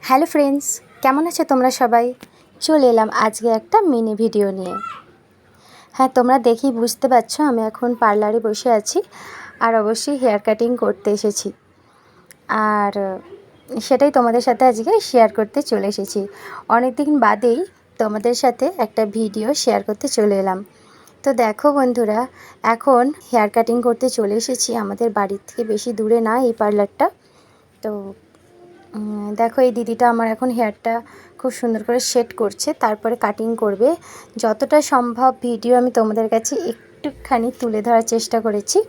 Hello friends, কেমন আছো তোমরা সবাই? চলে এলাম আজকে একটা মিনি ভিডিও নিয়ে। হ্যাঁ, তোমরা দেখেই বুঝতে পারছো আমি এখন পার্লারে বসে আছি আর অবশ্যই হেয়ার কাটিং করতে এসেছি। আর সেটাই তোমাদের সাথে আজকে শেয়ার করতে চলে এসেছি। অনেক দিন বাদেই তোমাদের সাথে একটা ভিডিও শেয়ার করতে চলে এলাম। তো দেখো বন্ধুরা, এখন হেয়ার কাটিং করতে চলে এসেছি। আমাদের বাড়ির থেকে বেশি দূরে না এই পার্লারটা। তো দেখো এই দিদিটা আমার এখন হেয়ারটা খুব সুন্দর করে সেট করছে, তারপরে কাটিং করবে। যতটা সম্ভব ভিডিও আমি তোমাদের কাছে একটুখানি তুলে ধরার চেষ্টা করেছি।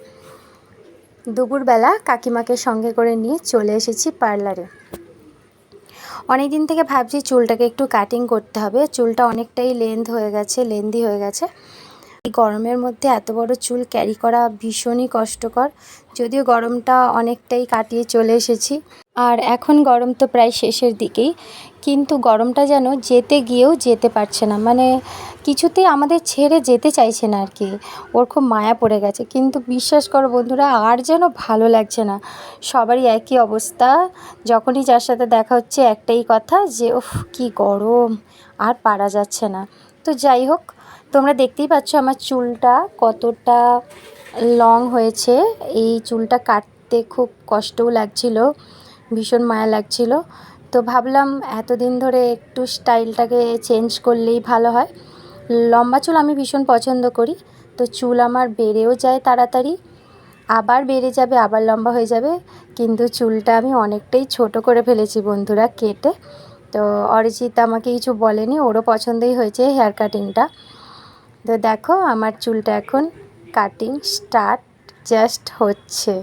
দুপুরবেলা কাকিমাকে সঙ্গে করে নিয়ে চলে এসেছি পার্লারে। অনেক দিন থেকে ভাবছি চুলটাকে একটু কাটিং করতে হবে। চুলটা অনেকটাই লেন্দি হয়ে গেছে। এই গরমের মধ্যে এত বড় চুল ক্যারি করা ভীষণই কষ্টকর। যদিও গরমটা অনেকটাই কাটিয়ে চলে এসেছি, আর এখন গরম তো প্রায় শেষের দিকেই, কিন্তু গরমটা যেন যেতে গিয়েও যেতে পারছে না, মানে কিছুতেই আমাদের ছেড়ে যেতে চাইছে না আর কি। ওর খুব মায়া পড়ে গেছে, কিন্তু বিশ্বাস করো বন্ধুরা, আর যেন ভালো লাগছে না। সবারই একই অবস্থা। যখনই যার সাথে দেখা হচ্ছে একটাই কথা যে উফ কি গরম, আর পারা যাচ্ছে না। তো যাই হোক, তোমরা দেখতেই পাচ্ছ আমার চুলটা কতটা লং হয়েছে। এই চুলটা কাটতে খুব কষ্টও লাগছিল, ভীষণ মায়া লাগছিল। তো ভাবলাম এতদিন ধরে একটু স্টাইলটাকে চেঞ্জ করলেই ভালো হয়। লম্বা চুল আমি ভীষণ পছন্দ করি। তো চুল আমার বেড়েও যায় তাড়াতাড়ি, আবার বেড়ে যাবে, আবার লম্বা হয়ে যাবে। কিন্তু চুলটা আমি অনেকটাই ছোট করে ফেলেছি বন্ধুরা কেটে। তো অরিজিৎ আমাকে কিছু বলেনি, ওরও পছন্দই হয়েছে হেয়ার কাটিংটা। তো দেখো আমার চুলটা এখন কাটিং স্টার্ট জাস্ট হচ্ছে।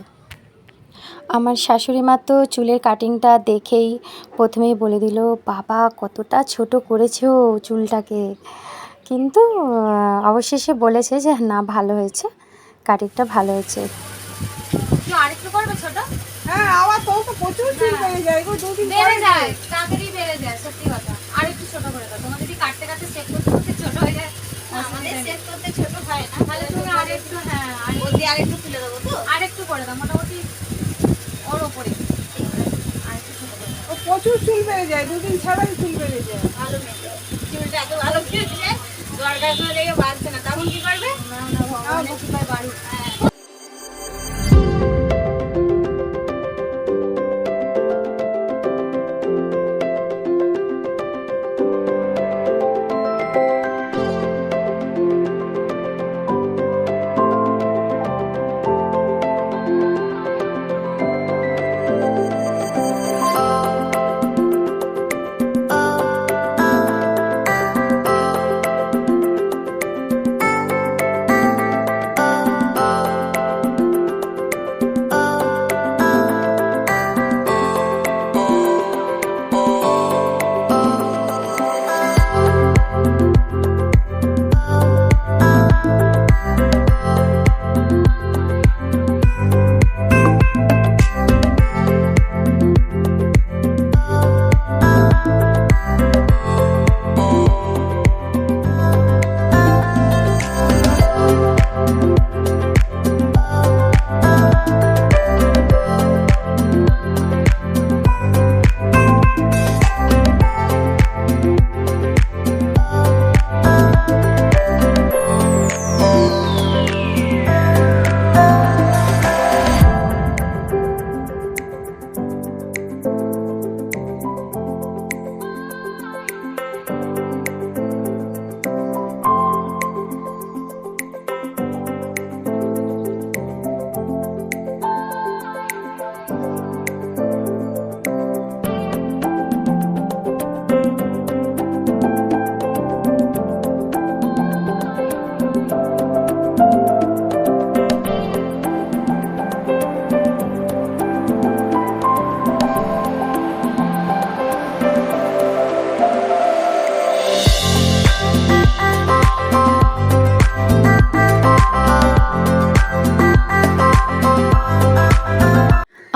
আমার শাশুড়ি মা তো চুলের কাটিংটা দেখেই প্রথমেই বলে দিল, বাবা কতটা ছোট করেছো চুলটাকে। কিন্তু অবশেষে বলেছে যে না, ভালো হয়েছে, কাটিংটা ভালো হয়েছে। আরেকটু করবে ছোট? হ্যাঁ, আবার তো প্রচুর চুল বেড়ে যায় গো, দুদিন বেড়ে যায়, তাড়াতাড়ি বেড়ে যায়, সত্যি কথা। আরেকটু ছোট করে দাও। তোমার যদি কাটতে কাটতে সেট করতে করতে ছোট হয়ে যায়, আমাদের সেট করতে ছোট হয় না, তাহলে তুমি আরেকটু, হ্যাঁ আরেকটু তুলে দেবো তো। আরেকটু করে দাও, মোটামুটি ওর ওপরে আরেকটু ছোট করে দাও। ও প্রচুর চুল বেড়ে যায়, দুদিন ছাড়াই চুল বেড়ে যায়। ভালো মেয়ে, চুলটা এত ভালো খেয়েছে, দরকার করে লেগে বাড়ছে না, তখন কি করবে? না না, ভগবানের কৃপায় বাড়ি।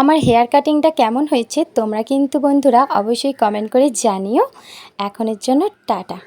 আমার হেয়ার কাটিংটা কেমন হয়েছে তোমরা কিন্তু বন্ধুরা অবশ্যই কমেন্ট করে জানিও। এখনের জন্য টাটা।